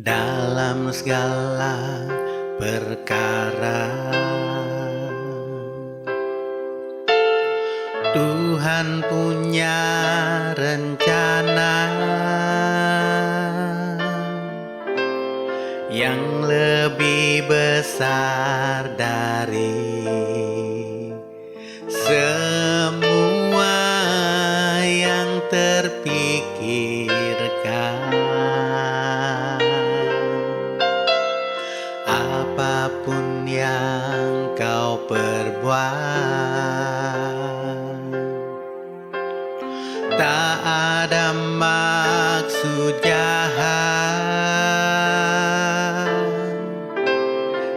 dalam segala perkara. Tuhan punya rencana yang lebih besar dari semua yang terpikirkan. Apapun yang kau perbuat, tak ada maksud jahat,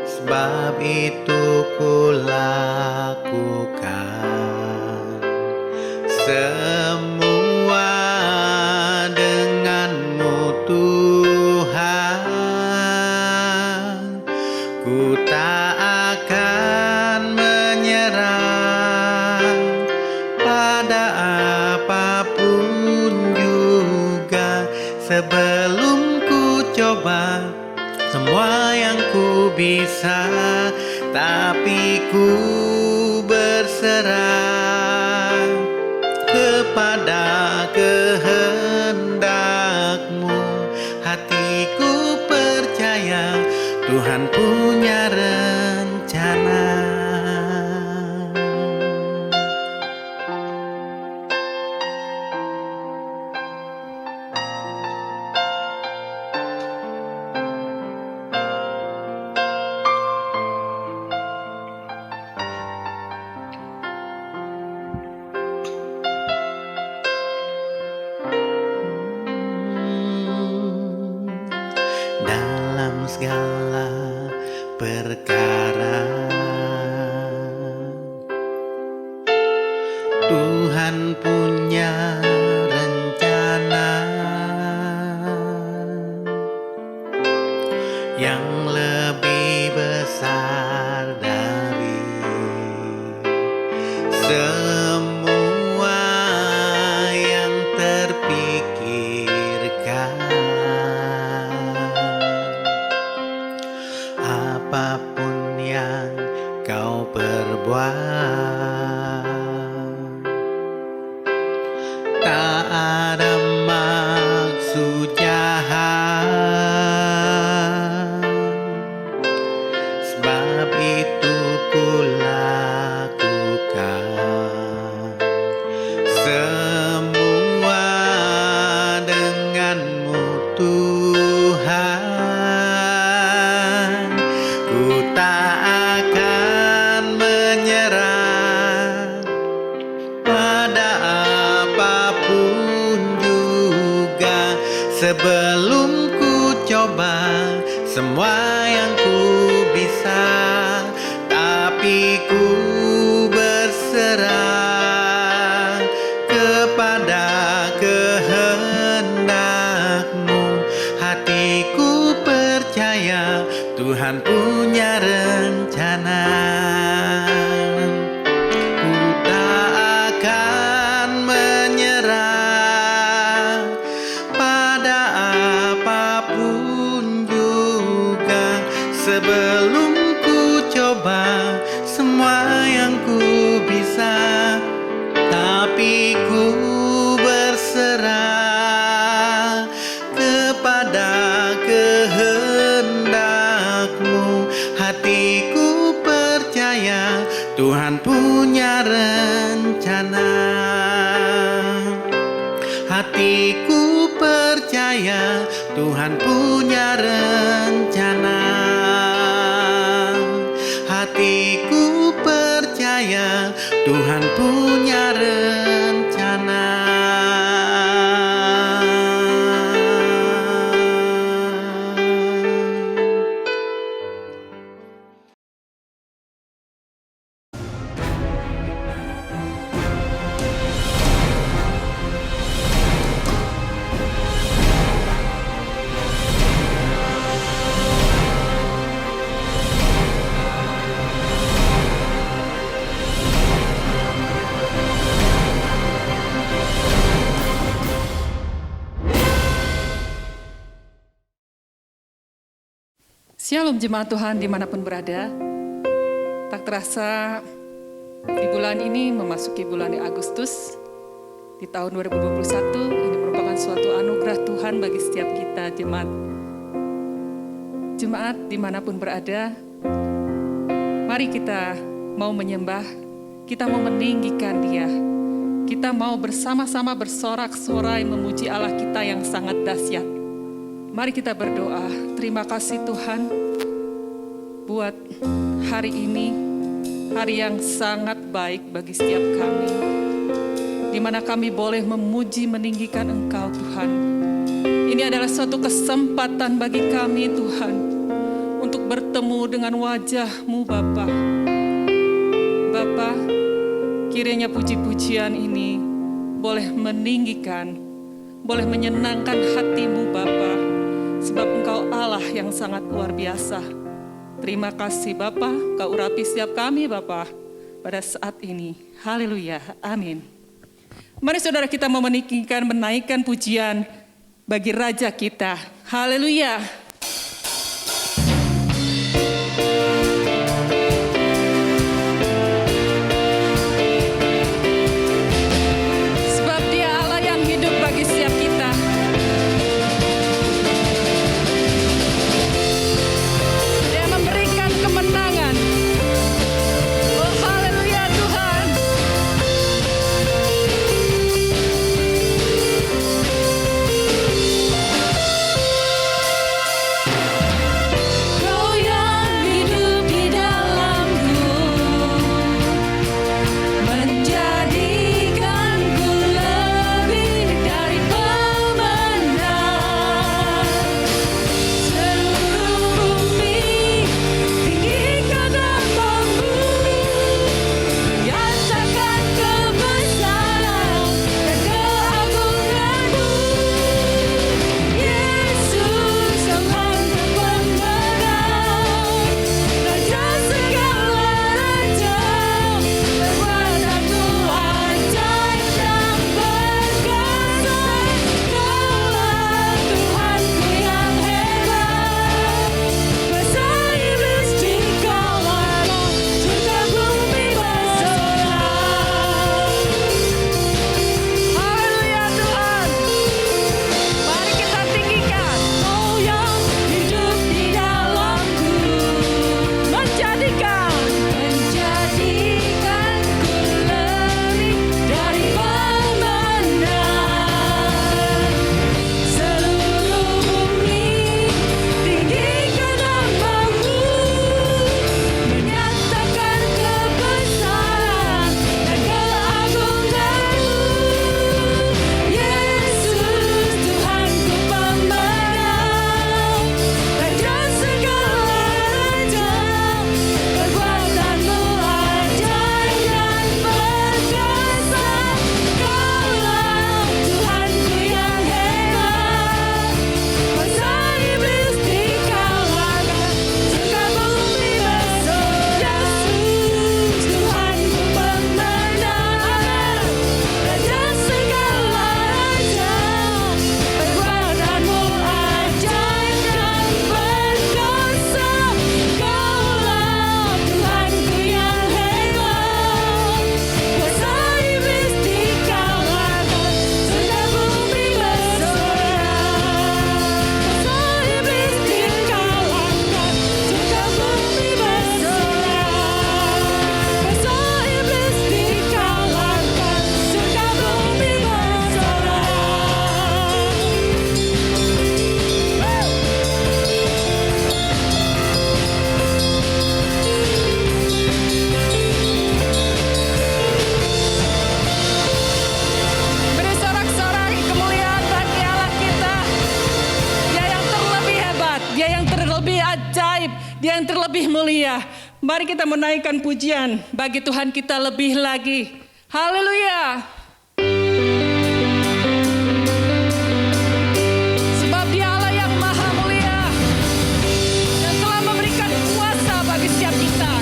sebab itu ku lakukan semua denganmu Tuhan. Ku tak akan menyerah pada apapun juga, sebelum ku coba semua yang ku bisa, tapi ku berserah kepada kehendak-Mu. Hatiku percaya Tuhan punya rencana. Dalam segala perkara, Tuhan punya rencana yang lebih besar dari semua yang terpikirkan. Apapun yang kau perbuat, tak ada maksud jahat, sebab itu ku lakukan semua denganmu Tuhan. Ku tak akan menyerah pada apapun juga, sebelum ku coba semua yang ku bisa, tapi ku berserah kepada kehendak-Mu. Hatiku percaya Tuhan punya rencana. Ku tak akan menyerah pada apapun juga, sebelum ku coba semua yang ku bisa, tapi ku berserah kepada kehendak-Mu. Hatiku percaya Tuhan punya rencana. Hatiku percaya Tuhan punya rencana. Hatiku percaya Tuhan punya rencana. Shalom jemaat Tuhan dimanapun berada. Tak terasa di bulan ini memasuki bulan Agustus. Di tahun 2021 ini merupakan suatu anugerah Tuhan bagi setiap kita jemaat. Jemaat dimanapun berada, mari kita mau menyembah, kita mau meninggikan Dia. Kita mau bersama-sama bersorak-sorai memuji Allah kita yang sangat dahsyat. Mari kita berdoa. Terima kasih Tuhan buat hari ini, hari yang sangat baik bagi setiap kami, di mana kami boleh memuji meninggikan Engkau Tuhan. Ini adalah suatu kesempatan bagi kami Tuhan untuk bertemu dengan wajah-Mu Bapa. Bapa, kiranya puji-pujian ini boleh meninggikan, boleh menyenangkan hati-Mu Bapa, sebab Engkau Allah yang sangat luar biasa. Terima kasih Bapa, Kau urapi setiap kami Bapa pada saat ini. Haleluya, amin. Mari saudara kita meninggikan, menaikkan pujian bagi Raja kita. Haleluya. Dia yang terlebih mulia. Mari kita menaikkan pujian bagi Tuhan kita lebih lagi. Haleluya. Sebab Dia Allah yang maha mulia dan telah memberikan kuasa bagi setiap kita.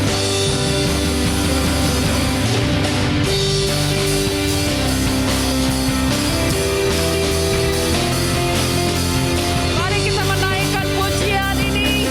Mari kita menaikkan pujian ini.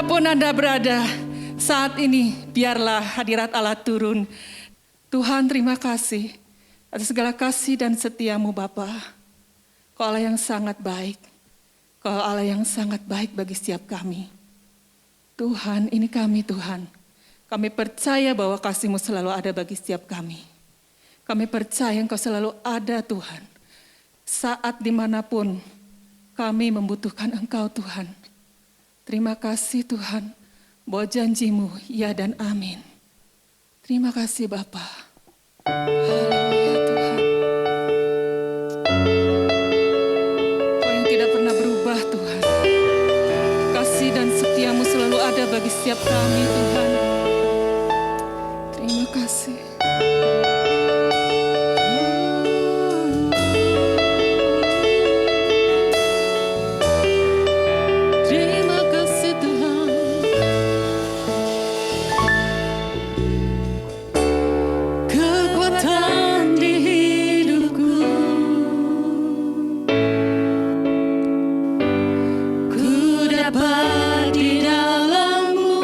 Dimanapun Anda berada, saat ini biarlah hadirat Allah turun. Tuhan, terima kasih atas segala kasih dan setiamu Bapa. Kau Allah yang sangat baik. Kau Allah yang sangat baik bagi setiap kami. Tuhan, ini kami Tuhan. Kami percaya bahwa kasih-Mu selalu ada bagi setiap kami. Kami percaya Engkau selalu ada Tuhan. Saat dimanapun kami membutuhkan Engkau Tuhan. Terima kasih Tuhan, bahwa janji-Mu ya dan amin. Terima kasih Bapa. Haleluya Tuhan. Kau yang tidak pernah berubah Tuhan. Kasih dan setia-Mu selalu ada bagi setiap kami Tuhan. Terima kasih. Dapat di dalam-Mu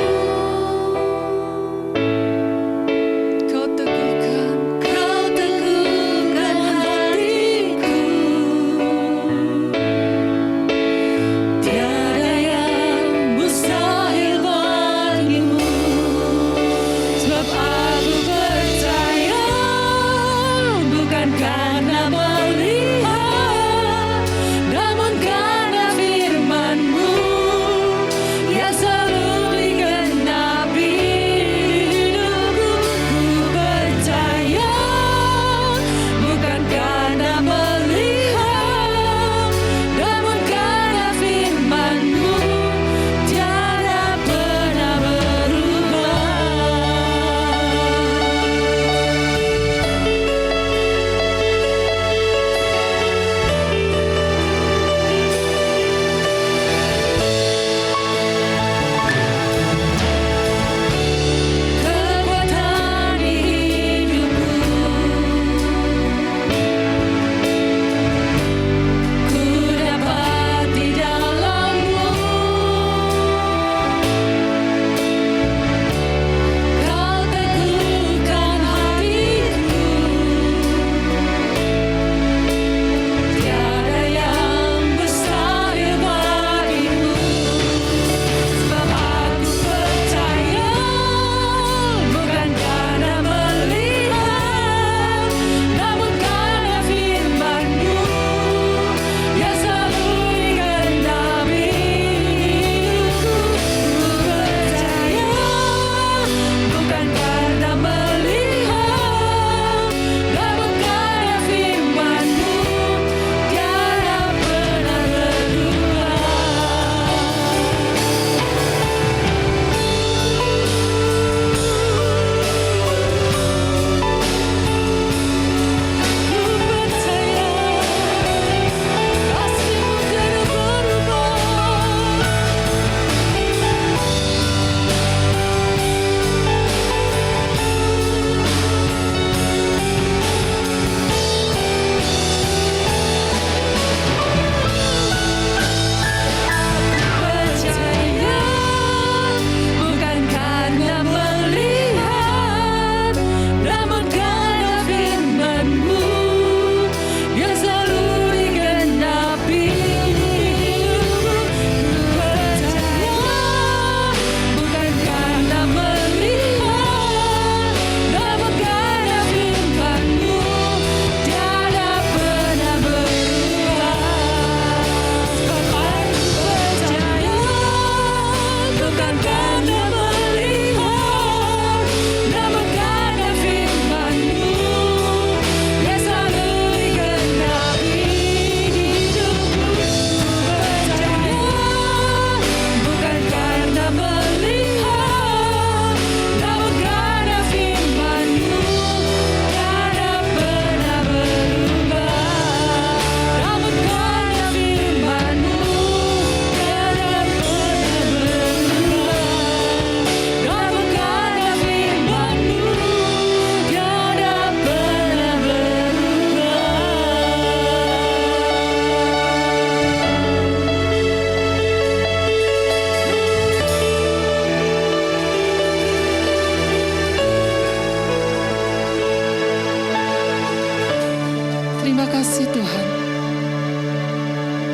Terima kasih Tuhan,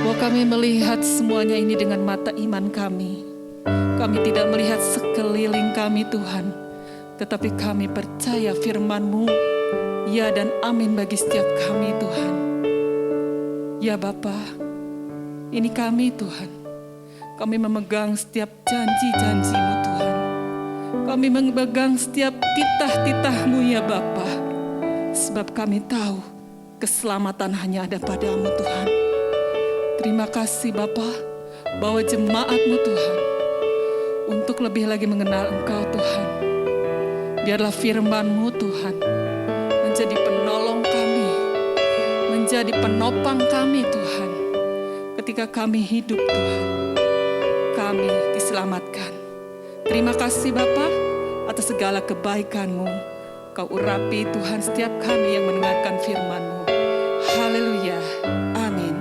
bahwa kami melihat semuanya ini dengan mata iman kami. Kami tidak melihat sekeliling kami Tuhan, tetapi kami percaya firman-Mu, ya dan amin bagi setiap kami Tuhan. Ya Bapa, ini kami Tuhan. Kami memegang setiap janji-janji-Mu Tuhan. Kami memegang setiap titah-titah-Mu ya Bapa. Sebab kami tahu keselamatan hanya ada pada-Mu Tuhan. Terima kasih Bapa, bahwa jemaat-Mu Tuhan, untuk lebih lagi mengenal Engkau Tuhan. Biarlah firman-Mu Tuhan menjadi penolong kami, menjadi penopang kami Tuhan. Ketika kami hidup Tuhan, kami diselamatkan. Terima kasih Bapa atas segala kebaikan-Mu. Kau urapi Tuhan setiap kami yang mendengarkan firman-Mu. Haleluya. Amin.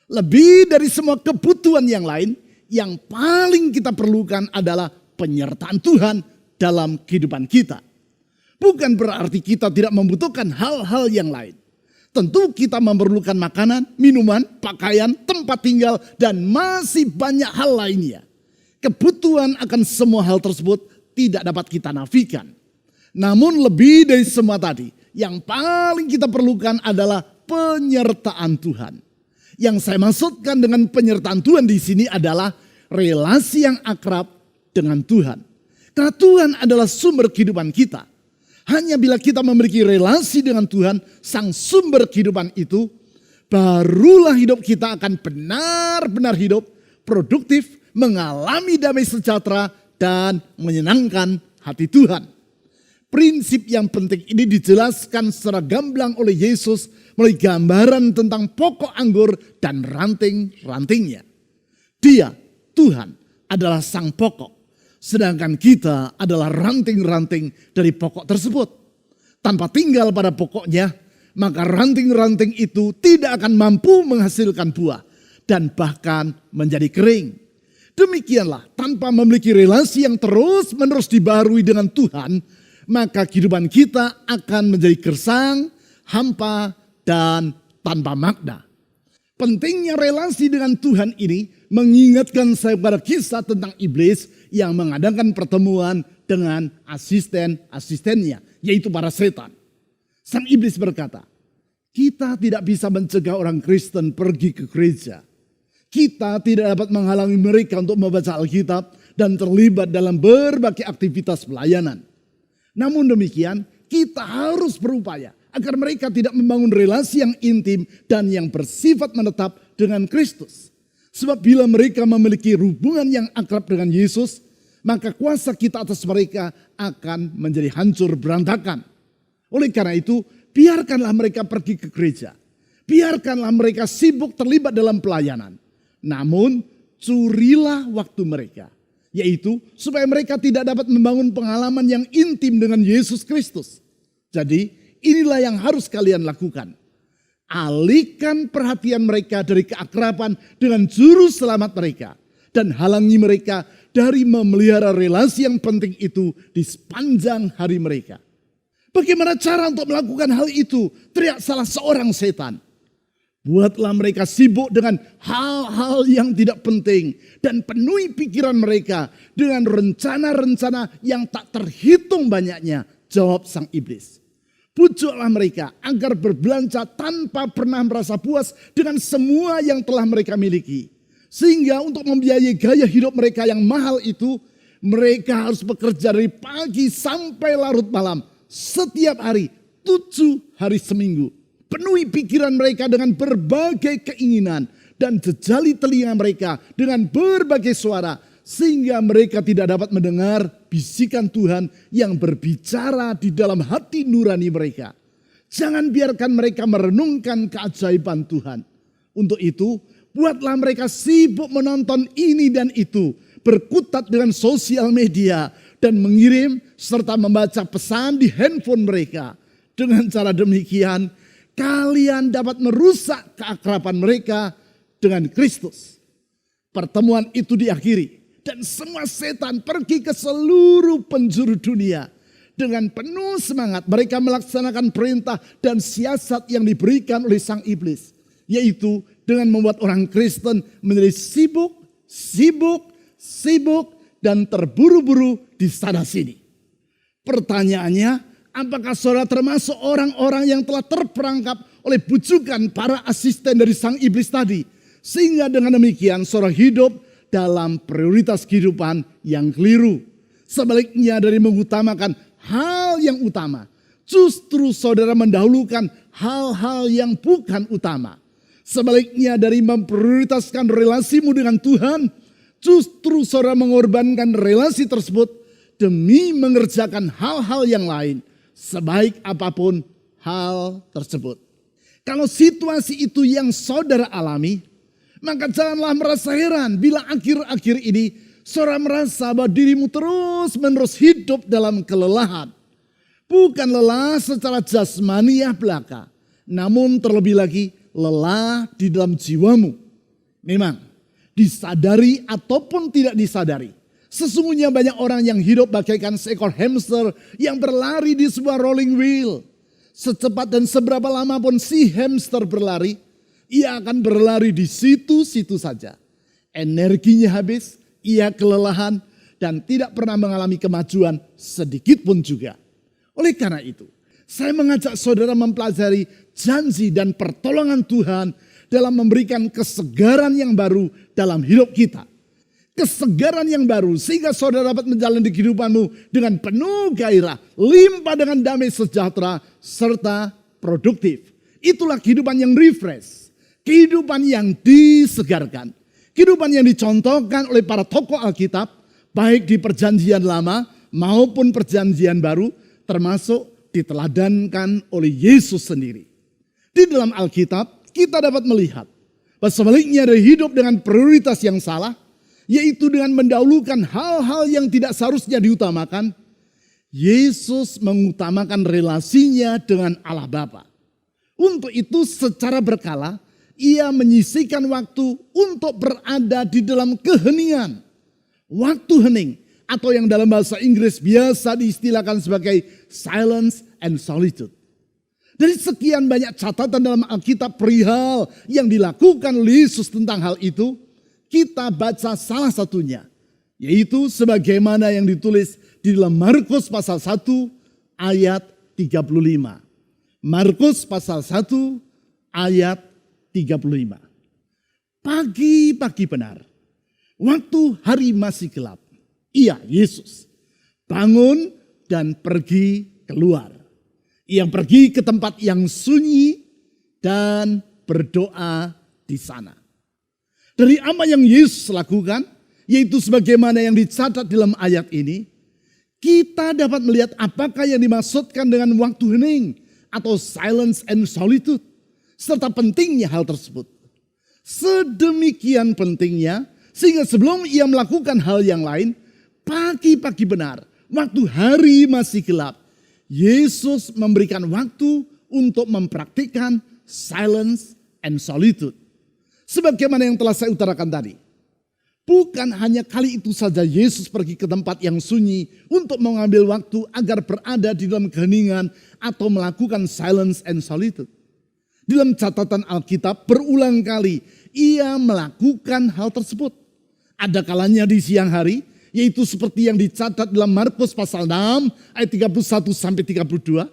Lebih dari semua kebutuhan yang lain, yang paling kita perlukan adalah penyertaan Tuhan dalam kehidupan kita. Bukan berarti kita tidak membutuhkan hal-hal yang lain. Tentu kita memerlukan makanan, minuman, pakaian, tempat tinggal, dan masih banyak hal lainnya. Kebutuhan akan semua hal tersebut tidak dapat kita nafikan. Namun lebih dari semua tadi, yang paling kita perlukan adalah penyertaan Tuhan. Yang saya maksudkan dengan penyertaan Tuhan di sini adalah relasi yang akrab dengan Tuhan. Karena Tuhan adalah sumber kehidupan kita. Hanya bila kita memiliki relasi dengan Tuhan, sang sumber kehidupan itu, barulah hidup kita akan benar-benar hidup, produktif, mengalami damai sejahtera, dan menyenangkan hati Tuhan. Prinsip yang penting ini dijelaskan secara gamblang oleh Yesus melalui gambaran tentang pokok anggur dan ranting-rantingnya. Dia, Tuhan, adalah sang pokok. Sedangkan kita adalah ranting-ranting dari pokok tersebut. Tanpa tinggal pada pokoknya, maka ranting-ranting itu tidak akan mampu menghasilkan buah dan bahkan menjadi kering. Demikianlah, tanpa memiliki relasi yang terus-menerus dibarui dengan Tuhan, maka kehidupan kita akan menjadi gersang, hampa, dan tanpa makna. Pentingnya relasi dengan Tuhan ini mengingatkan saya pada kisah tentang iblis yang mengadakan pertemuan dengan asisten-asistennya, yaitu para setan. Sang iblis berkata, kita tidak bisa mencegah orang Kristen pergi ke gereja. Kita tidak dapat menghalangi mereka untuk membaca Alkitab dan terlibat dalam berbagai aktivitas pelayanan. Namun demikian, kita harus berupaya agar mereka tidak membangun relasi yang intim dan yang bersifat menetap dengan Kristus. Sebab bila mereka memiliki hubungan yang akrab dengan Yesus, maka kuasa kita atas mereka akan menjadi hancur berantakan. Oleh karena itu, biarkanlah mereka pergi ke gereja. Biarkanlah mereka sibuk terlibat dalam pelayanan. Namun, curilah waktu mereka. Yaitu supaya mereka tidak dapat membangun pengalaman yang intim dengan Yesus Kristus. Jadi, inilah yang harus kalian lakukan. Alihkan perhatian mereka dari keakraban dengan juru selamat mereka. Dan halangi mereka dari memelihara relasi yang penting itu di sepanjang hari mereka. Bagaimana cara untuk melakukan hal itu? Teriak salah seorang setan. Buatlah mereka sibuk dengan hal-hal yang tidak penting. Dan penuhi pikiran mereka dengan rencana-rencana yang tak terhitung banyaknya. Jawab sang iblis. Pujuklah mereka agar berbelanja tanpa pernah merasa puas dengan semua yang telah mereka miliki. Sehingga untuk membiayai gaya hidup mereka yang mahal itu, mereka harus bekerja dari pagi sampai larut malam. Setiap hari, 7 hari seminggu. Penuhi pikiran mereka dengan berbagai keinginan. Dan jejali telinga mereka dengan berbagai suara. Sehingga mereka tidak dapat mendengar bisikan Tuhan yang berbicara di dalam hati nurani mereka. Jangan biarkan mereka merenungkan keajaiban Tuhan. Untuk itu, buatlah mereka sibuk menonton ini dan itu. Berkutat dengan sosial media dan mengirim serta membaca pesan di handphone mereka. Dengan cara demikian, kalian dapat merusak keakraban mereka dengan Kristus. Pertemuan itu diakhiri dan semua setan pergi ke seluruh penjuru dunia. Dengan penuh semangat mereka melaksanakan perintah dan siasat yang diberikan oleh sang iblis. Yaitu dengan membuat orang Kristen menjadi sibuk, dan terburu-buru di sana sini. Pertanyaannya, apakah saudara termasuk orang-orang yang telah terperangkap oleh bujukan para asisten dari sang iblis tadi? Sehingga dengan demikian saudara hidup dalam prioritas kehidupan yang keliru. Sebaliknya dari mengutamakan hal yang utama, justru saudara mendahulukan hal-hal yang bukan utama. Sebaliknya dari memprioritaskan relasimu dengan Tuhan, justru saudara mengorbankan relasi tersebut demi mengerjakan hal-hal yang lain, sebaik apapun hal tersebut. Kalau situasi itu yang saudara alami, maka janganlah merasa heran bila akhir-akhir ini saudara merasa bahwa dirimu terus-menerus hidup dalam kelelahan. Bukan lelah secara jasmaniah belaka, namun terlebih lagi lelah di dalam jiwamu. Memang disadari ataupun tidak disadari, sesungguhnya banyak orang yang hidup bagaikan seekor hamster yang berlari di sebuah rolling wheel. Secepat dan seberapa lama pun si hamster berlari, ia akan berlari di situ-situ saja. Energinya habis, ia kelelahan dan tidak pernah mengalami kemajuan sedikit pun juga. Oleh karena itu, saya mengajak saudara mempelajari janji dan pertolongan Tuhan dalam memberikan kesegaran yang baru dalam hidup kita. Kesegaran yang baru sehingga saudara dapat menjalani kehidupanmu dengan penuh gairah, limpah dengan damai sejahtera, serta produktif. Itulah kehidupan yang refresh, kehidupan yang disegarkan. Kehidupan yang dicontohkan oleh para tokoh Alkitab, baik di perjanjian lama maupun perjanjian baru, termasuk diteladankan oleh Yesus sendiri. Di dalam Alkitab kita dapat melihat bahwa sebaliknya dari hidup dengan prioritas yang salah, yaitu dengan mendahulukan hal-hal yang tidak seharusnya diutamakan, Yesus mengutamakan relasinya dengan Allah Bapa. Untuk itu secara berkala, ia menyisihkan waktu untuk berada di dalam keheningan. Waktu hening atau yang dalam bahasa Inggris biasa diistilahkan sebagai silence and solitude. Dari sekian banyak catatan dalam Alkitab perihal yang dilakukan oleh Yesus tentang hal itu, kita baca salah satunya, yaitu sebagaimana yang ditulis di dalam Markus pasal 1 ayat 35. Markus pasal 1 ayat 35. Pagi-pagi benar, waktu hari masih gelap, ia Yesus bangun dan pergi keluar. Ia pergi ke tempat yang sunyi dan berdoa di sana. Dari apa yang Yesus lakukan, yaitu sebagaimana yang dicatat dalam ayat ini, kita dapat melihat apakah yang dimaksudkan dengan waktu hening atau silence and solitude, serta pentingnya hal tersebut. Sedemikian pentingnya, sehingga sebelum ia melakukan hal yang lain, pagi-pagi benar, waktu hari masih gelap, Yesus memberikan waktu untuk mempraktikkan silence and solitude. Sebagaimana yang telah saya utarakan tadi. Bukan hanya kali itu saja Yesus pergi ke tempat yang sunyi untuk mengambil waktu agar berada di dalam keheningan atau melakukan silence and solitude. Dalam catatan Alkitab berulang kali ia melakukan hal tersebut. Ada kalanya di siang hari, yaitu seperti yang dicatat dalam Markus pasal 6 ayat 31 sampai 32.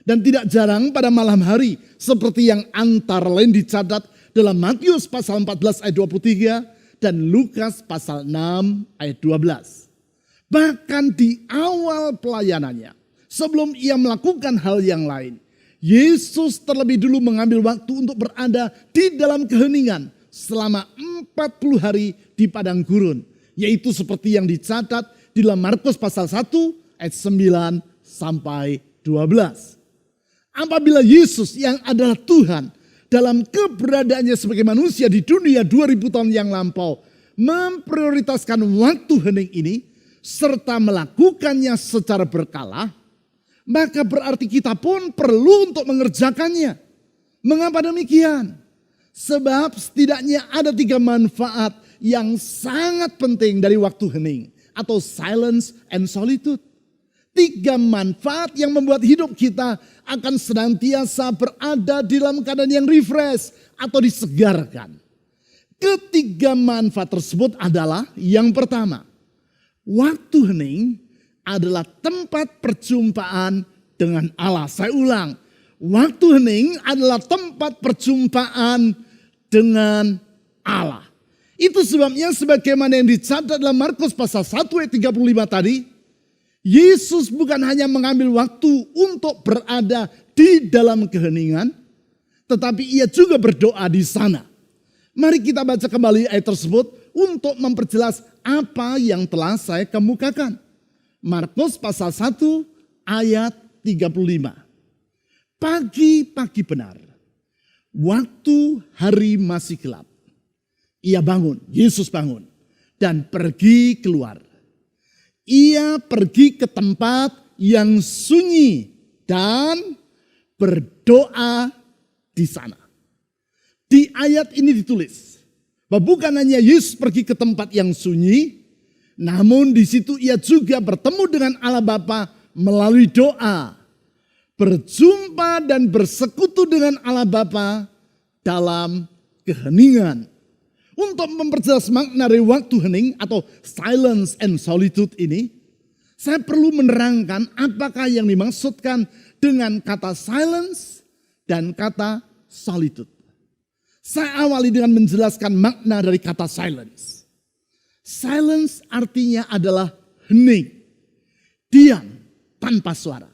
Dan tidak jarang pada malam hari seperti yang antara lain dicatat dalam Matius pasal 14 ayat 23 dan Lukas pasal 6 ayat 12. Bahkan di awal pelayanannya, sebelum ia melakukan hal yang lain, Yesus terlebih dulu mengambil waktu untuk berada di dalam keheningan selama 40 hari di padang gurun. Yaitu seperti yang dicatat di dalam Markus pasal 1 ayat 9 sampai 12. Apabila Yesus yang adalah Tuhan dalam keberadaannya sebagai manusia di dunia 2000 tahun yang lampau memprioritaskan waktu hening ini serta melakukannya secara berkala, maka berarti kita pun perlu untuk mengerjakannya. Mengapa demikian? Sebab setidaknya ada 3 manfaat yang sangat penting dari waktu hening atau silence and solitude. 3 manfaat yang membuat hidup kita akan senantiasa berada di dalam keadaan yang refresh atau disegarkan. Ketiga manfaat tersebut adalah yang pertama, waktu hening adalah tempat perjumpaan dengan Allah. Saya ulang, waktu hening adalah tempat perjumpaan dengan Allah. Itu sebabnya sebagaimana yang dicatat dalam Markus pasal 1 ayat 35 tadi, Yesus bukan hanya mengambil waktu untuk berada di dalam keheningan, tetapi ia juga berdoa di sana. Mari kita baca kembali ayat tersebut untuk memperjelas apa yang telah saya kemukakan. Markus pasal 1 ayat 35. Pagi-pagi benar, waktu hari masih gelap, ia bangun, Yesus bangun dan pergi keluar. Ia pergi ke tempat yang sunyi dan berdoa di sana. Di ayat ini ditulis bahwa bukan hanya Yesus pergi ke tempat yang sunyi, namun di situ ia juga bertemu dengan Allah Bapa melalui doa. Berjumpa dan bersekutu dengan Allah Bapa dalam keheningan. Untuk memperjelas makna dari waktu hening atau silence and solitude ini, saya perlu menerangkan apakah yang dimaksudkan dengan kata silence dan kata solitude. Saya awali dengan menjelaskan makna dari kata silence. Silence artinya adalah hening, diam tanpa suara.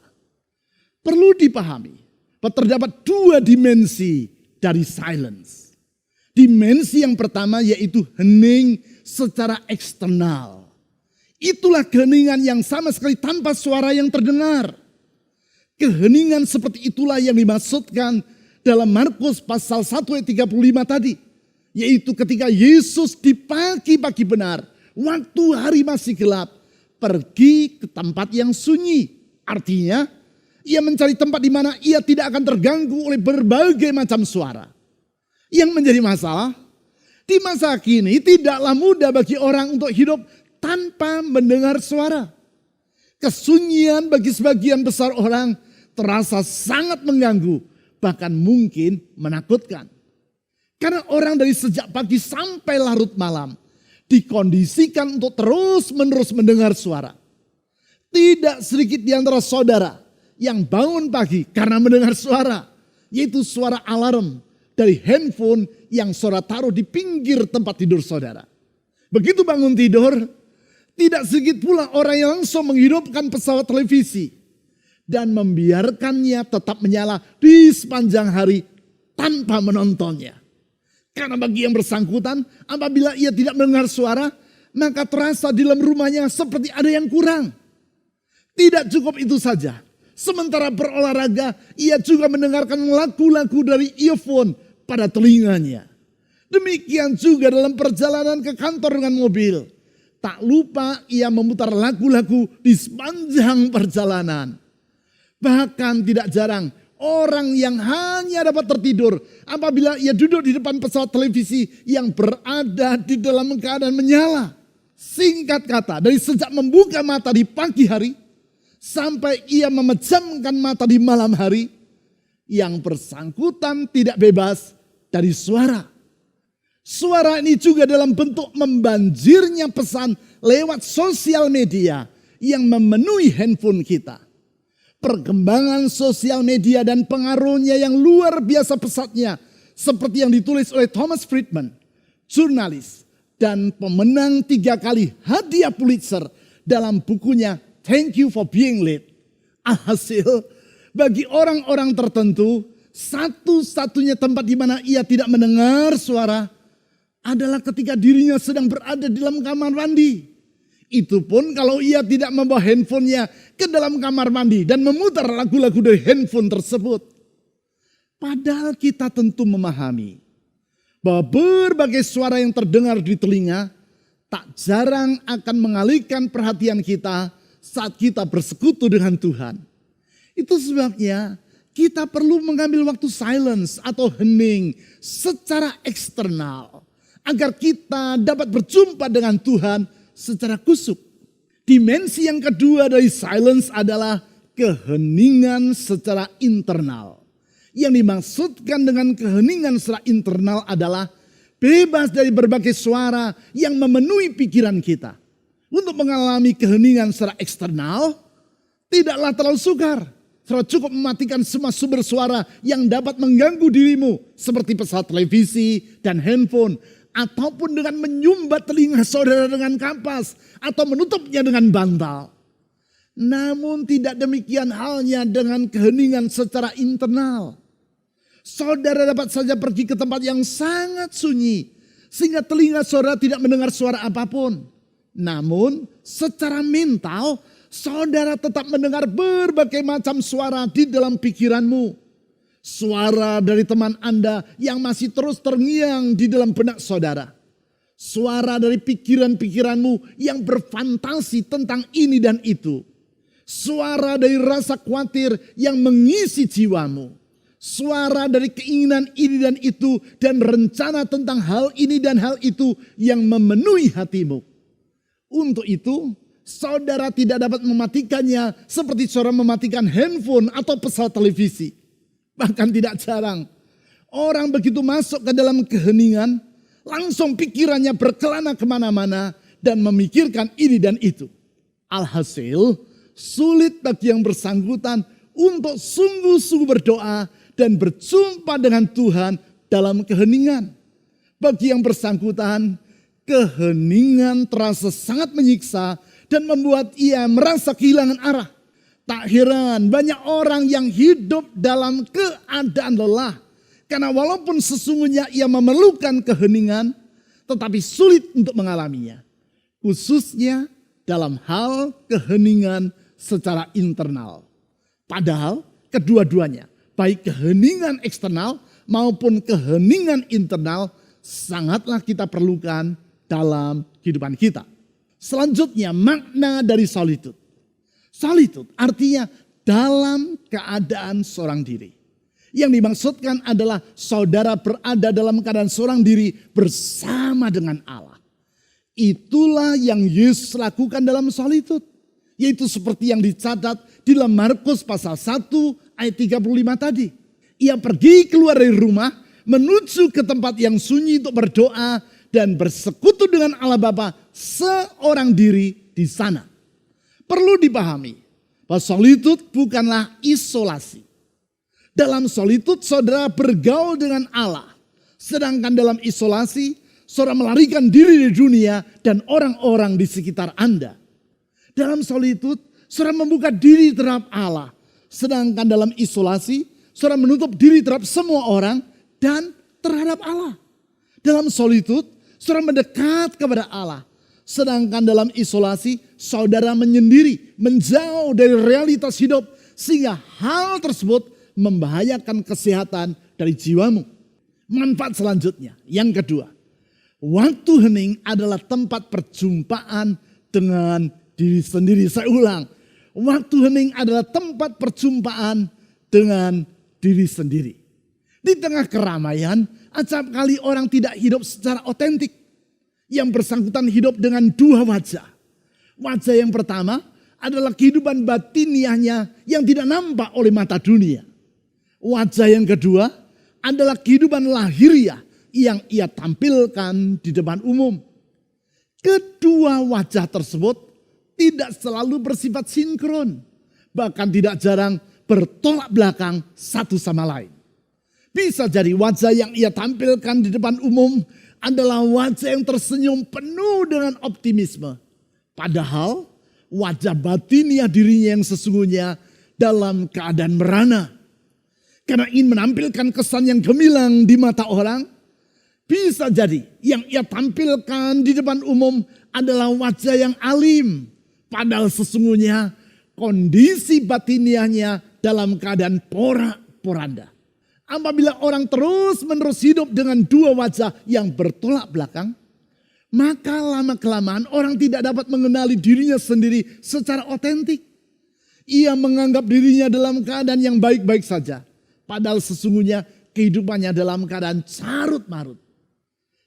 Perlu dipahami bahwa terdapat 2 dimensi dari silence. Dimensi yang pertama yaitu hening secara eksternal. Itulah keheningan yang sama sekali tanpa suara yang terdengar. Keheningan seperti itulah yang dimaksudkan dalam Markus pasal 1 ayat 35 tadi. Yaitu ketika Yesus di pagi-pagi benar, waktu hari masih gelap, pergi ke tempat yang sunyi. Artinya, ia mencari tempat di mana ia tidak akan terganggu oleh berbagai macam suara. Yang menjadi masalah, di masa kini tidaklah mudah bagi orang untuk hidup tanpa mendengar suara. Kesunyian bagi sebagian besar orang terasa sangat mengganggu, bahkan mungkin menakutkan. Karena orang dari sejak pagi sampai larut malam dikondisikan untuk terus-menerus mendengar suara. Tidak sedikit di antara saudara yang bangun pagi karena mendengar suara, yaitu suara alarm dari handphone yang saudara taruh di pinggir tempat tidur saudara. Begitu bangun tidur, tidak sedikit pula orang yang langsung menghidupkan pesawat televisi dan membiarkannya tetap menyala di sepanjang hari tanpa menontonnya. Karena bagi yang bersangkutan, apabila ia tidak mendengar suara, maka terasa di dalam rumahnya seperti ada yang kurang. Tidak cukup itu saja. Sementara berolahraga, ia juga mendengarkan lagu-lagu dari earphone pada telinganya. Demikian juga dalam perjalanan ke kantor dengan mobil. Tak lupa ia memutar lagu-lagu di sepanjang perjalanan. Bahkan tidak jarang orang yang hanya dapat tertidur apabila ia duduk di depan pesawat televisi yang berada di dalam keadaan menyala. Singkat kata, dari sejak membuka mata di pagi hari sampai ia memejamkan mata di malam hari, yang bersangkutan tidak bebas dari suara. Suara ini juga dalam bentuk membanjirnya pesan lewat sosial media yang memenuhi handphone kita. Perkembangan sosial media dan pengaruhnya yang luar biasa pesatnya, seperti yang ditulis oleh Thomas Friedman, jurnalis dan pemenang 3 kali hadiah Pulitzer dalam bukunya Thank You for Being Late. Alhasil, bagi orang-orang tertentu, satu-satunya tempat di mana ia tidak mendengar suara adalah ketika dirinya sedang berada di dalam kamar mandi. Itu pun kalau ia tidak membawa handphonenya ke dalam kamar mandi dan memutar lagu-lagu dari handphone tersebut. Padahal kita tentu memahami bahwa berbagai suara yang terdengar di telinga tak jarang akan mengalihkan perhatian kita saat kita bersekutu dengan Tuhan. Itu sebabnya kita perlu mengambil waktu silence atau hening secara eksternal. Agar kita dapat berjumpa dengan Tuhan secara kusuk. Dimensi yang kedua dari silence adalah keheningan secara internal. Yang dimaksudkan dengan keheningan secara internal adalah bebas dari berbagai suara yang memenuhi pikiran kita. Untuk mengalami keheningan secara eksternal, tidaklah terlalu sukar. Saudara cukup mematikan semua sumber suara yang dapat mengganggu dirimu. Seperti pesawat televisi dan handphone. Ataupun dengan menyumbat telinga saudara dengan kampas. Atau menutupnya dengan bantal. Namun tidak demikian halnya dengan keheningan secara internal. Saudara dapat saja pergi ke tempat yang sangat sunyi. Sehingga telinga saudara tidak mendengar suara apapun. Namun secara mental saudara tetap mendengar berbagai macam suara di dalam pikiranmu. Suara dari teman Anda yang masih terus terngiang di dalam benak saudara. Suara dari pikiran-pikiranmu yang berfantasi tentang ini dan itu. Suara dari rasa khawatir yang mengisi jiwamu. Suara dari keinginan ini dan itu dan rencana tentang hal ini dan hal itu yang memenuhi hatimu. Untuk itu, saudara tidak dapat mematikannya seperti saudara mematikan handphone atau pesawat televisi. Bahkan tidak jarang, orang begitu masuk ke dalam keheningan, langsung pikirannya berkelana kemana-mana dan memikirkan ini dan itu. Alhasil, sulit bagi yang bersangkutan untuk sungguh-sungguh berdoa dan berjumpa dengan Tuhan dalam keheningan. Bagi yang bersangkutan, keheningan terasa sangat menyiksa dan membuat ia merasa kehilangan arah. Tak heran banyak orang yang hidup dalam keadaan lelah. Karena walaupun sesungguhnya ia memerlukan keheningan, tetapi sulit untuk mengalaminya. Khususnya dalam hal keheningan secara internal. Padahal kedua-duanya, baik keheningan eksternal maupun keheningan internal, sangatlah kita perlukan dalam kehidupan kita. Selanjutnya makna dari solitude. Solitude artinya dalam keadaan seorang diri. Yang dimaksudkan adalah saudara berada dalam keadaan seorang diri bersama dengan Allah. Itulah yang Yesus lakukan dalam solitude. Yaitu seperti yang dicatat di dalam Markus pasal 1 ayat 35 tadi. Ia pergi keluar dari rumah menuju ke tempat yang sunyi untuk berdoa dan bersekutu dengan Allah Bapa seorang diri di sana. Perlu dipahami bahwa solitude bukanlah isolasi. Dalam solitude saudara bergaul dengan Allah. Sedangkan dalam isolasi saudara melarikan diri dari dunia dan orang-orang di sekitar Anda. Dalam solitude saudara membuka diri terhadap Allah. Sedangkan dalam isolasi saudara menutup diri terhadap semua orang dan terhadap Allah. Dalam solitude saudara mendekat kepada Allah. Sedangkan dalam isolasi saudara menyendiri, menjauh dari realitas hidup. Sehingga hal tersebut membahayakan kesehatan dari jiwamu. Manfaat selanjutnya, yang kedua. Waktu hening adalah tempat perjumpaan dengan diri sendiri. Saya ulang, waktu hening adalah tempat perjumpaan dengan diri sendiri. Di tengah keramaian, acap kali orang tidak hidup secara otentik. Yang bersangkutan hidup dengan dua wajah. Wajah yang pertama adalah kehidupan batiniahnya yang tidak nampak oleh mata dunia. Wajah yang kedua adalah kehidupan lahiriah yang ia tampilkan di depan umum. Kedua wajah tersebut tidak selalu bersifat sinkron. Bahkan tidak jarang bertolak belakang satu sama lain. Bisa jadi wajah yang ia tampilkan di depan umum adalah wajah yang tersenyum penuh dengan optimisme. Padahal wajah batiniah dirinya yang sesungguhnya dalam keadaan merana. Karena ingin menampilkan kesan yang gemilang di mata orang, bisa jadi yang ia tampilkan di depan umum adalah wajah yang alim. Padahal sesungguhnya kondisi batiniahnya dalam keadaan porak-poranda. Apabila orang terus-menerus hidup dengan dua wajah yang bertolak belakang, maka lama-kelamaan orang tidak dapat mengenali dirinya sendiri secara otentik. Ia menganggap dirinya dalam keadaan yang baik-baik saja. Padahal sesungguhnya kehidupannya dalam keadaan carut marut.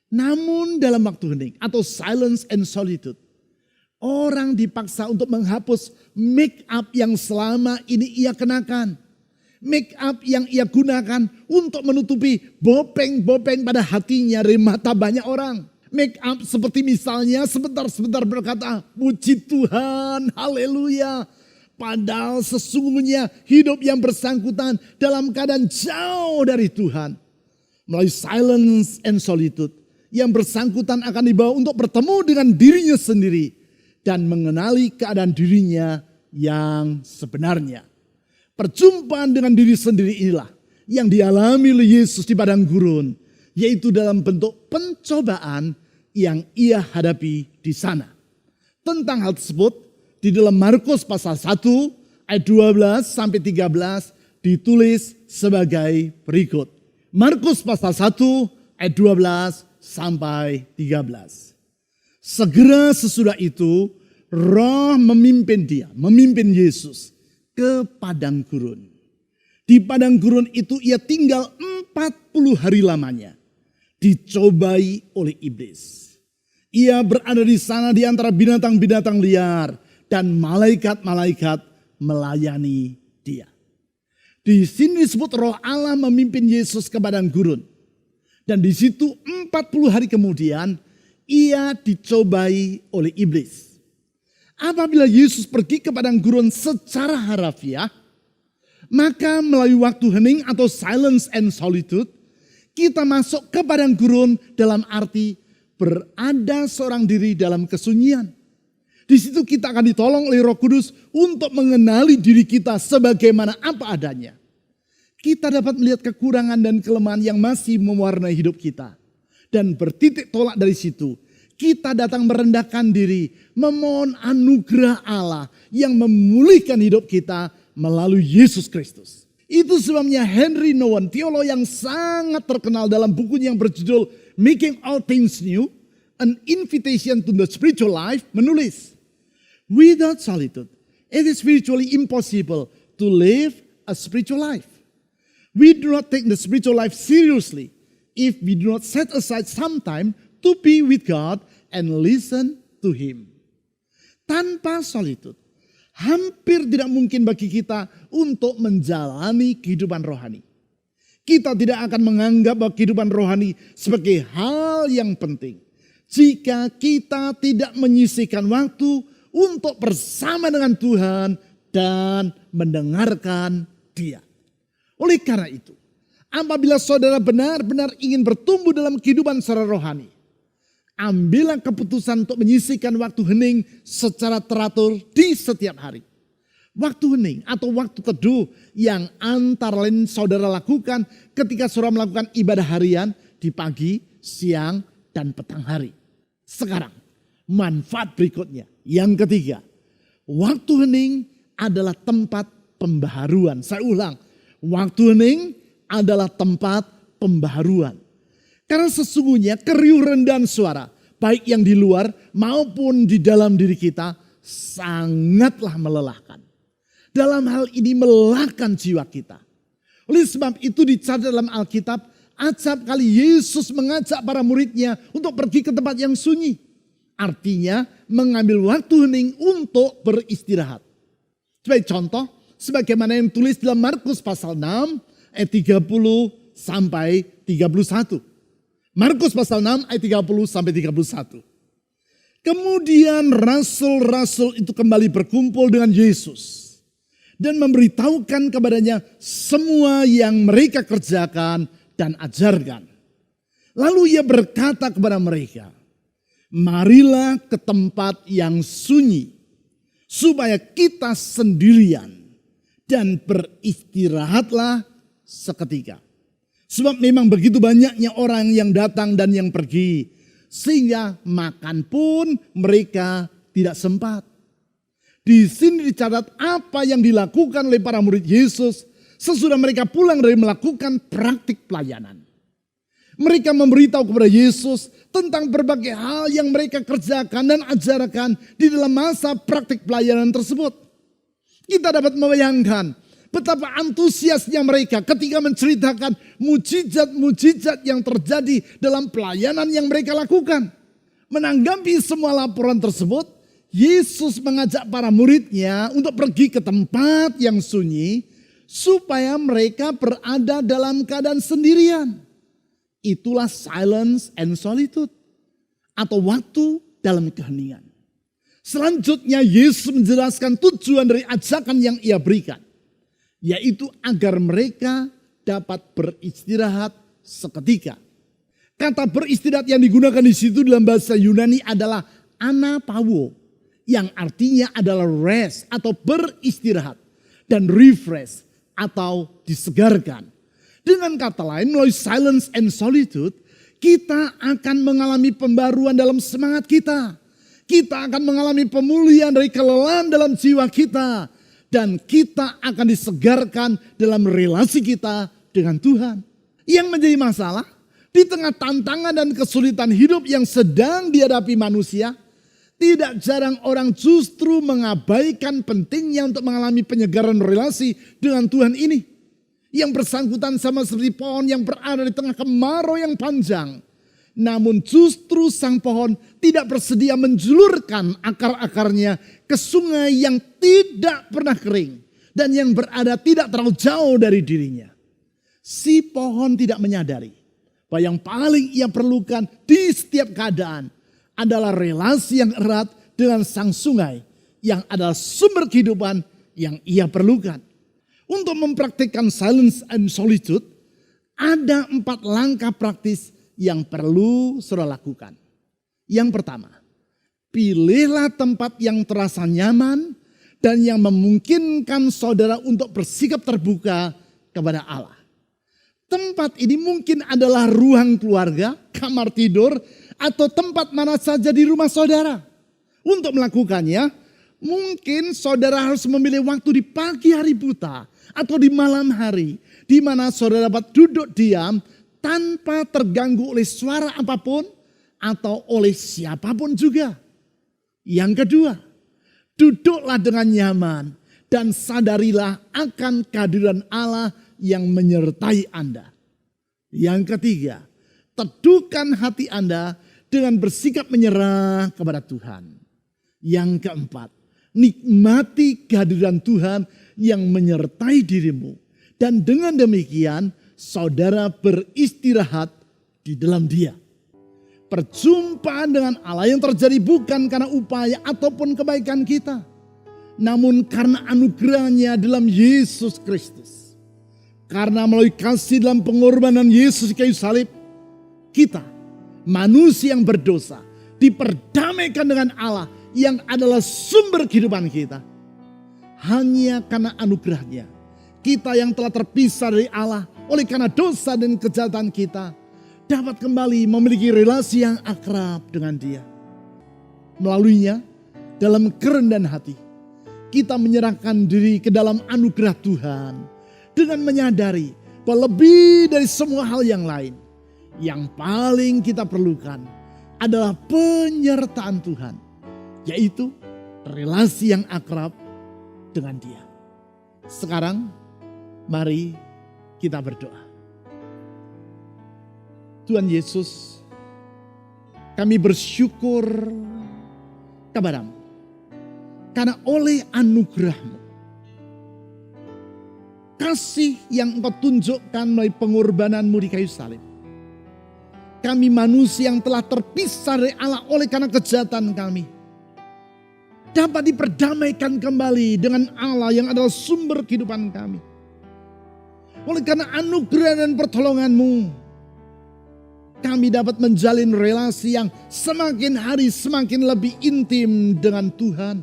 Namun dalam waktu hening atau silence and solitude, orang dipaksa untuk menghapus make up yang selama ini ia kenakan. Make up yang ia gunakan untuk menutupi bopeng-bopeng pada hatinya dari mata banyak orang. Make up seperti misalnya sebentar-sebentar berkata, puji Tuhan, haleluya. Padahal sesungguhnya hidup yang bersangkutan dalam keadaan jauh dari Tuhan. Melalui silence and solitude, yang bersangkutan akan dibawa untuk bertemu dengan dirinya sendiri dan mengenali keadaan dirinya yang sebenarnya. Perjumpaan dengan diri sendiri inilah yang dialami oleh Yesus di padang gurun, yaitu dalam bentuk pencobaan yang ia hadapi di sana. Tentang hal tersebut di dalam Markus pasal 1 ayat 12 sampai 13 ditulis sebagai berikut. Markus pasal 1 ayat 12 sampai 13. Segera sesudah itu Roh memimpin Yesus ke padang gurun. Di padang gurun itu ia tinggal 40 hari lamanya, dicobai oleh iblis. Ia berada di sana di antara binatang-binatang liar dan malaikat-malaikat melayani dia. Di sini disebut Roh Allah memimpin Yesus ke padang gurun. Dan di situ 40 hari kemudian ia dicobai oleh iblis. Apabila Yesus pergi ke padang gurun secara harafiah, maka melalui waktu hening atau silence and solitude, kita masuk ke padang gurun dalam arti berada seorang diri dalam kesunyian. Di situ kita akan ditolong oleh Roh Kudus untuk mengenali diri kita sebagaimana apa adanya. Kita dapat melihat kekurangan dan kelemahan yang masih mewarnai hidup kita. Dan bertitik tolak dari situ, kita datang merendahkan diri, memohon anugerah Allah yang memulihkan hidup kita melalui Yesus Kristus. Itu sebabnya Henry Nouwen, teolog yang sangat terkenal dalam bukunya yang berjudul Making All Things New, An Invitation to the Spiritual Life, menulis, without solitude, it is spiritually impossible to live a spiritual life. We do not take the spiritual life seriously if we do not set aside some time to be with God and listen to Him. Tanpa solitude, hampir tidak mungkin bagi kita untuk menjalani kehidupan rohani. Kita tidak akan menganggap bahwa kehidupan rohani sebagai hal yang penting jika kita tidak menyisihkan waktu untuk bersama dengan Tuhan dan mendengarkan Dia. Oleh karena itu, apabila saudara benar-benar ingin bertumbuh dalam kehidupan secara rohani, ambillah keputusan untuk menyisihkan waktu hening secara teratur di setiap hari. Waktu hening atau waktu teduh yang antara lain saudara lakukan ketika saudara melakukan ibadah harian di pagi, siang, dan petang hari. Sekarang, manfaat berikutnya. Yang ketiga, waktu hening adalah tempat pembaharuan. Saya ulang, waktu hening adalah tempat pembaharuan. Karena sesungguhnya keriuh rendahan suara, baik yang di luar maupun di dalam diri kita, sangatlah melelahkan. Dalam hal ini melelahkan jiwa kita. Oleh sebab itu dicatat dalam Alkitab, acap kali Yesus mengajak para muridnya untuk pergi ke tempat yang sunyi. Artinya mengambil waktu hening untuk beristirahat. Sebagai contoh, sebagaimana yang tulis dalam Markus pasal 6 ayat 30 sampai 31. Markus pasal 6 ayat 30 sampai 31. Kemudian rasul-rasul itu kembali berkumpul dengan Yesus dan memberitahukan kepadanya semua yang mereka kerjakan dan ajarkan. Lalu ia berkata kepada mereka, marilah ke tempat yang sunyi supaya kita sendirian dan beristirahatlah seketika. Sebab memang begitu banyaknya orang yang datang dan yang pergi, sehingga makan pun mereka tidak sempat. Di sini dicatat apa yang dilakukan oleh para murid Yesus sesudah mereka pulang dari melakukan praktik pelayanan. Mereka memberitahu kepada Yesus tentang berbagai hal yang mereka kerjakan dan ajarkan di dalam masa praktik pelayanan tersebut. Kita dapat membayangkan betapa antusiasnya mereka ketika menceritakan mujizat-mujizat yang terjadi dalam pelayanan yang mereka lakukan. Menanggapi semua laporan tersebut, Yesus mengajak para muridnya untuk pergi ke tempat yang sunyi supaya mereka berada dalam keadaan sendirian. Itulah silence and solitude atau waktu dalam keheningan. Selanjutnya Yesus menjelaskan tujuan dari ajakan yang ia berikan, yaitu agar mereka dapat beristirahat seketika. Kata beristirahat yang digunakan di situ dalam bahasa Yunani adalah anapauo, yang artinya adalah rest atau beristirahat, dan refresh atau disegarkan. Dengan kata lain, melalui silence and solitude, kita akan mengalami pembaruan dalam semangat kita. Kita akan mengalami pemulihan dari kelelahan dalam jiwa kita. Dan kita akan disegarkan dalam relasi kita dengan Tuhan. Yang menjadi masalah, di tengah tantangan dan kesulitan hidup yang sedang dihadapi manusia, tidak jarang orang justru mengabaikan pentingnya untuk mengalami penyegaran relasi dengan Tuhan ini. Yang bersangkutan sama seperti pohon yang berada di tengah kemarau yang panjang. Namun justru sang pohon tidak bersedia menjulurkan akar-akarnya ke sungai yang tidak pernah kering. Dan yang berada tidak terlalu jauh dari dirinya. Si pohon tidak menyadari bahwa yang paling ia perlukan di setiap keadaan adalah relasi yang erat dengan sang sungai yang adalah sumber kehidupan yang ia perlukan. Untuk mempraktikkan silence and solitude, ada 4 langkah praktis yang perlu saudara lakukan. Yang pertama, pilihlah tempat yang terasa nyaman dan yang memungkinkan saudara untuk bersikap terbuka kepada Allah. Tempat ini mungkin adalah ruang keluarga, kamar tidur, atau tempat mana saja di rumah saudara. Untuk melakukannya, mungkin saudara harus memilih waktu di pagi hari buta atau di malam hari, di mana saudara dapat duduk diam tanpa terganggu oleh suara apapun atau oleh siapapun juga. Yang kedua, duduklah dengan nyaman dan sadarilah akan kehadiran Allah yang menyertai Anda. Yang ketiga, teduhkan hati Anda dengan bersikap menyerah kepada Tuhan. Yang keempat, nikmati kehadiran Tuhan yang menyertai dirimu. Dan dengan demikian, saudara beristirahat di dalam Dia. Perjumpaan dengan Allah yang terjadi bukan karena upaya ataupun kebaikan kita, namun karena anugerahnya dalam Yesus Kristus. Karena melalui kasih dalam pengorbanan Yesus di kayu salib, kita, manusia yang berdosa, diperdamaikan dengan Allah yang adalah sumber kehidupan kita. Hanya karena anugerahnya, kita yang telah terpisah dari Allah oleh karena dosa dan kejahatan kita, dapat kembali memiliki relasi yang akrab dengan Dia. Melaluinya, dalam kerendahan hati, kita menyerahkan diri ke dalam anugerah Tuhan dengan menyadari bahwa lebih dari semua hal yang lain, yang paling kita perlukan adalah penyertaan Tuhan, yaitu relasi yang akrab dengan Dia. Sekarang, mari kita berdoa. Tuhan Yesus, kami bersyukur kepada-Mu karena oleh anugerah-Mu, kasih yang Engkau tunjukkan melalui pengorbanan-Mu di kayu salib, kami manusia yang telah terpisah dari Allah oleh karena kejahatan kami, dapat diperdamaikan kembali dengan Allah yang adalah sumber kehidupan kami. Oleh karena anugerah dan pertolongan-Mu, kami dapat menjalin relasi yang semakin hari semakin lebih intim dengan Tuhan.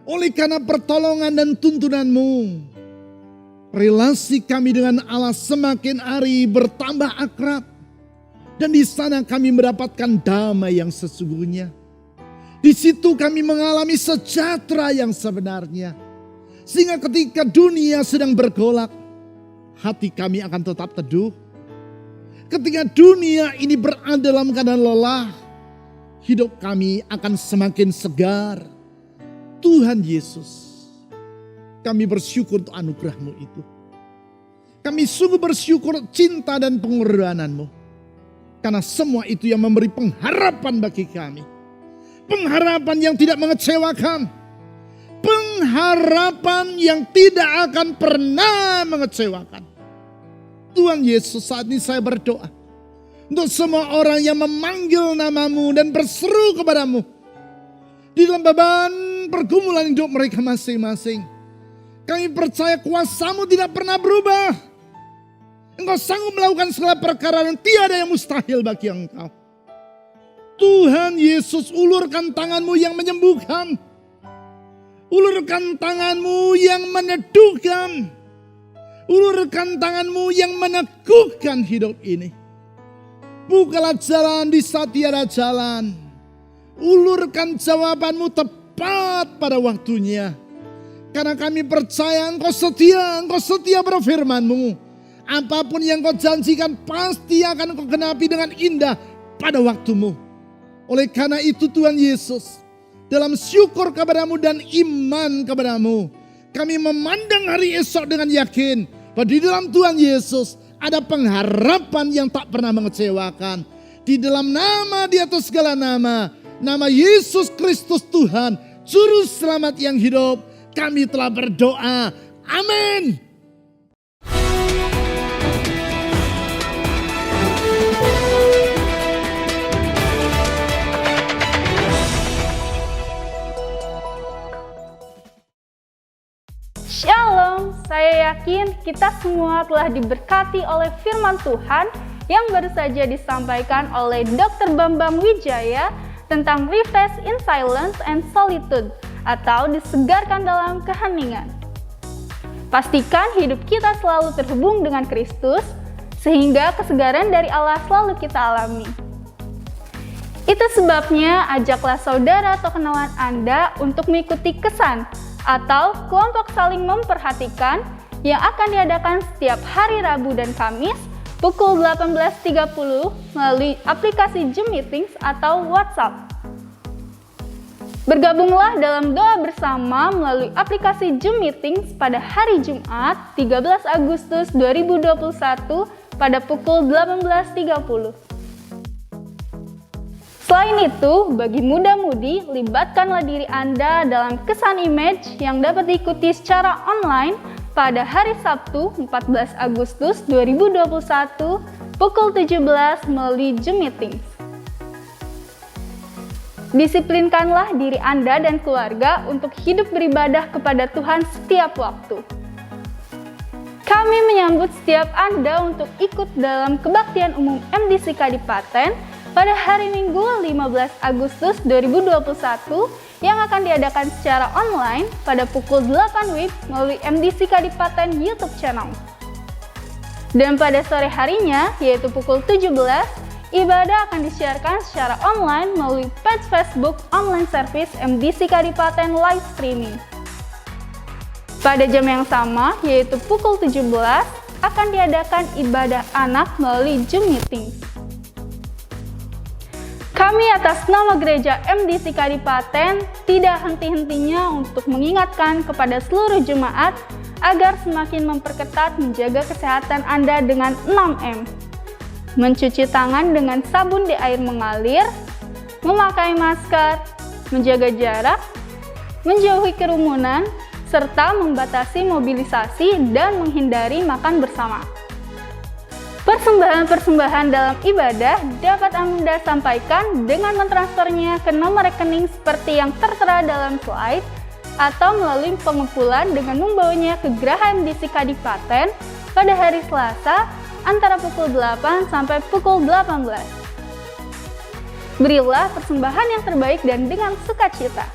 Oleh karena pertolongan dan tuntunan-Mu, relasi kami dengan Allah semakin hari bertambah akrab. Dan di sana kami mendapatkan damai yang sesungguhnya. Di situ kami mengalami sejahtera yang sebenarnya. Sehingga ketika dunia sedang bergolak, hati kami akan tetap teduh. Ketika dunia ini berada dalam keadaan lelah, hidup kami akan semakin segar. Tuhan Yesus, Kami bersyukur untuk anugerah-Mu itu. Kami sungguh bersyukur cinta dan pengorbanan-Mu. Karena semua itu yang memberi pengharapan bagi kami. Pengharapan yang tidak mengecewakan. Pengharapan yang tidak akan pernah mengecewakan. Tuhan Yesus, saat ini saya berdoa. Untuk semua orang yang memanggil nama-Mu dan berseru kepada-Mu. Di dalam beban pergumulan hidup mereka masing-masing. Kami percaya kuasa-Mu tidak pernah berubah. Engkau sanggup melakukan segala perkara dan tiada yang mustahil bagi Engkau. Tuhan Yesus, ulurkan tangan-Mu yang menyembuhkan. Ulurkan tangan-Mu yang meneduhkan. Ulurkan tangan-Mu yang meneguhkan hidup ini. Bukalah jalan di saat tiada jalan. Ulurkan jawaban-Mu tepat pada waktunya. Karena kami percaya Engkau setia berfirman-Mu. Apapun yang Kau janjikan pasti akan Kau genapi dengan indah pada waktu-Mu. Oleh karena itu Tuhan Yesus, dalam syukur kepada-Mu dan iman kepada-Mu, kami memandang hari esok dengan yakin bahwa di dalam Tuhan Yesus ada pengharapan yang tak pernah mengecewakan. Di dalam nama di atas segala nama, nama Yesus Kristus Tuhan, Juru Selamat yang hidup, kami telah berdoa. Amin. Shalom, saya yakin kita semua telah diberkati oleh firman Tuhan yang baru saja disampaikan oleh Dr. Bambang Wijaya tentang Refresh in Silence and Solitude atau disegarkan dalam keheningan. Pastikan hidup kita selalu terhubung dengan Kristus sehingga kesegaran dari Allah selalu kita alami. Itu sebabnya ajaklah saudara atau kenalan Anda untuk mengikuti kesan atau kelompok saling memperhatikan yang akan diadakan setiap hari Rabu dan Kamis pukul 18.30 melalui aplikasi Zoom Meetings atau WhatsApp. Bergabunglah dalam doa bersama melalui aplikasi Zoom Meetings pada hari Jumat 13 Agustus 2021 pada pukul 18.30. Selain itu, bagi muda-mudi, libatkanlah diri Anda dalam kesan image yang dapat diikuti secara online pada hari Sabtu 14 Agustus 2021 pukul 17 melalui Zoom Meetings. Disiplinkanlah diri Anda dan keluarga untuk hidup beribadah kepada Tuhan setiap waktu. Kami menyambut setiap Anda untuk ikut dalam kebaktian umum MDC Kadipaten pada hari Minggu 15 Agustus 2021 yang akan diadakan secara online pada pukul 8 WIB melalui MDC Kadipaten YouTube channel. Dan pada sore harinya, yaitu pukul 17, ibadah akan disiarkan secara online melalui page Facebook online service MDC Kadipaten live streaming. Pada jam yang sama, yaitu pukul 17, akan diadakan ibadah anak melalui Zoom Meeting. Kami atas nama Gereja MDC Kadipaten tidak henti-hentinya untuk mengingatkan kepada seluruh jemaat agar semakin memperketat menjaga kesehatan Anda dengan 6M. Mencuci tangan dengan sabun di air mengalir, memakai masker, menjaga jarak, menjauhi kerumunan, serta membatasi mobilisasi dan menghindari makan bersama. Persembahan-persembahan dalam ibadah dapat Anda sampaikan dengan mentransfernya ke nomor rekening seperti yang tertera dalam slide atau melalui pengumpulan dengan membawanya ke Geraha MDC Kadipaten pada hari Selasa antara pukul 8 sampai pukul 18. Berilah persembahan yang terbaik dan dengan sukacita.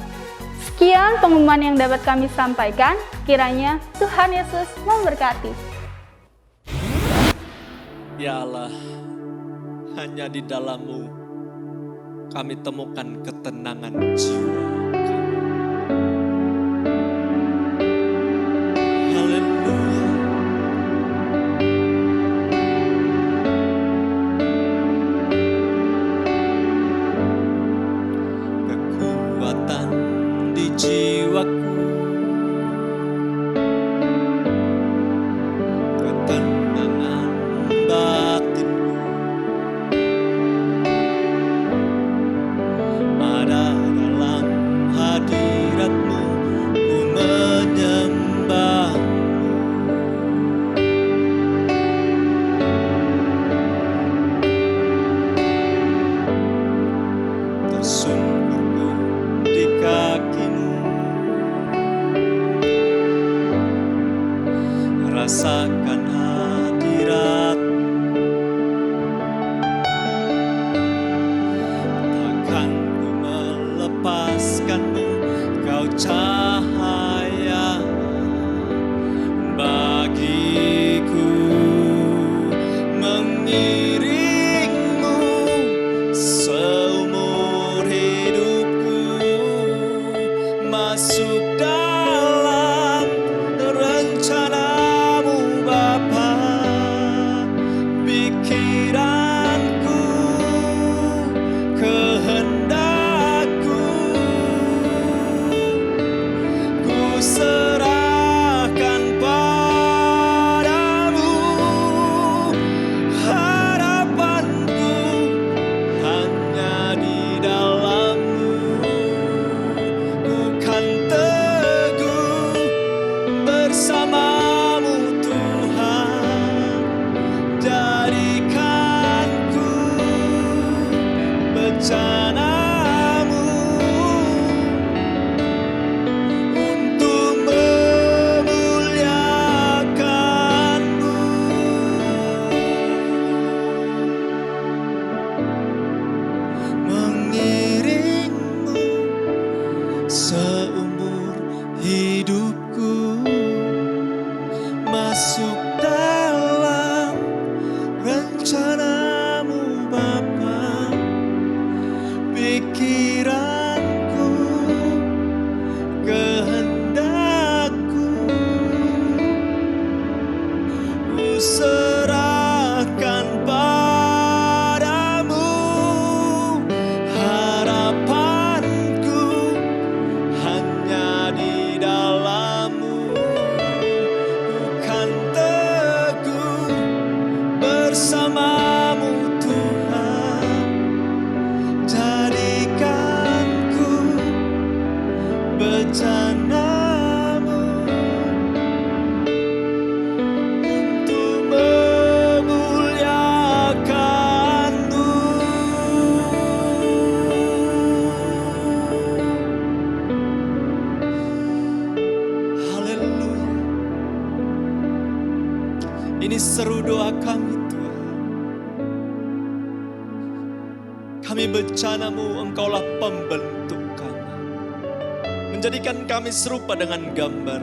Sekian pengumuman yang dapat kami sampaikan, kiranya Tuhan Yesus memberkati. Ya Allah, hanya di dalam-Mu kami temukan ketenangan jiwa kami. Haleluya. Kekuatan di jiwaku rasakan hadirat. Takkan ku melepaskanmu, kau cahaya bagiku. Mengiringmu seumur hidupku, masuk dalam rencanamu Bapa. Pikiranku, kehendakku, ku serahkan padamu. Harapanku hanya di dalam-Mu. Ku kan teguh bersama-Mu Tuhan. Jadikanku bencana-Mu untuk memuliakan-Mu. Mengiringmu seumur hidupku, masuk dalam rencana-Mu Bapa. Pikiranku, kehendakku, ku serahkan padamu. Harapanku hanya di dalam-Mu. Ku kan teguh bersama-Mu Tuhan. Jadikanku bencana-Mu untuk memuliakan-Mu. Haleluya. Ini seru doa kami Tuhan. Kami bencana-Mu, Engkaulah pembentuk kami, menjadikan kami serupa dengan gambar.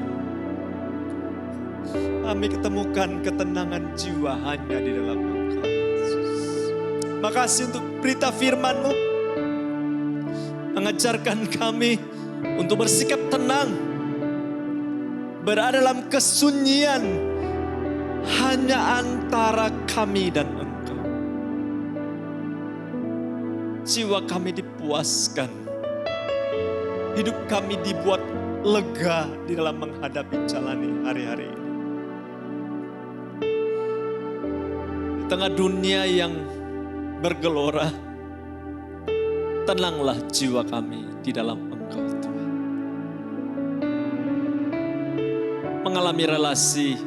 Kami ketemukan ketenangan jiwa hanya di dalam Engkau, Yesus. Makasih untuk berita firman-Mu, mengajarkan kami untuk bersikap tenang, berada dalam kesunyian hanya antara kami dan Engkau. Jiwa kami dipuaskan, hidup kami dibuat lega di dalam menghadapi jalani hari-hari ini. Di tengah dunia yang bergelora, tenanglah jiwa kami di dalam Engkau Tuhan. Mengalami relasi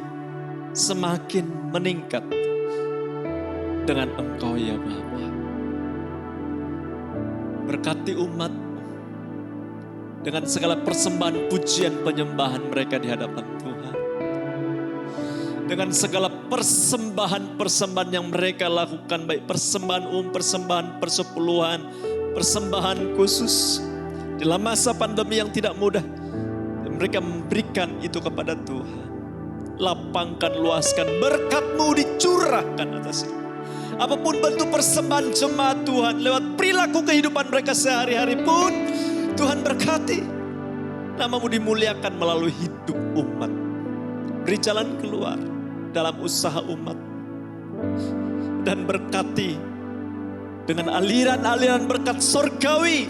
semakin meningkat dengan Engkau ya Bapa. Berkati umat-Mu dengan segala persembahan pujian penyembahan mereka di hadapan Tuhan. Dengan segala persembahan-persembahan yang mereka lakukan, baik persembahan persembahan persepuluhan, persembahan khusus. Dalam masa pandemi yang tidak mudah, mereka memberikan itu kepada Tuhan. Lapangkan, luaskan, berkat-Mu dicurahkan atas itu. Apapun bentuk persembahan jemaat Tuhan, lewat perilaku kehidupan mereka sehari-hari pun, Tuhan berkati. Nama-Mu dimuliakan melalui hidup umat. Beri jalan keluar dalam usaha umat. Dan berkati dengan aliran-aliran berkat sorgawi.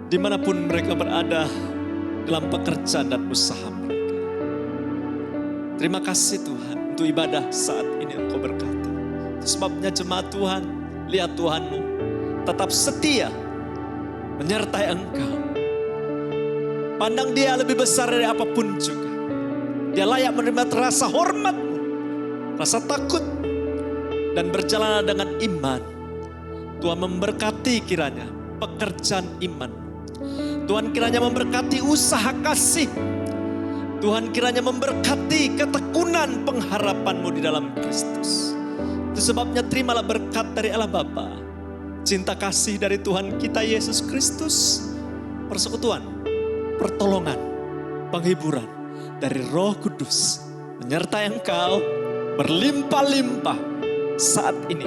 Dimanapun mereka berada dalam pekerjaan dan usaha mereka. Terima kasih Tuhan untuk ibadah saat ini Engkau berkati. Sebabnya jemaat Tuhan, lihat Tuhan-Mu tetap setia menyertai Engkau. Pandang Dia lebih besar dari apapun juga. Dia layak menerima rasa hormat-Mu, rasa takut, dan berjalan dengan iman. Tuhan memberkati kiranya pekerjaan iman. Tuhan kiranya memberkati usaha kasih, Tuhan kiranya memberkati ketekunan pengharapanmu di dalam Kristus. Itu sebabnya terimalah berkat dari Allah Bapa, cinta kasih dari Tuhan kita Yesus Kristus, persekutuan, pertolongan, penghiburan dari Roh Kudus menyertai engkau berlimpah-limpah saat ini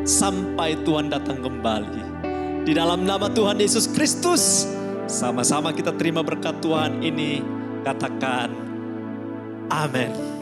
sampai Tuhan datang kembali. Di dalam nama Tuhan Yesus Kristus, sama-sama kita terima berkat Tuhan ini. Katakan amin.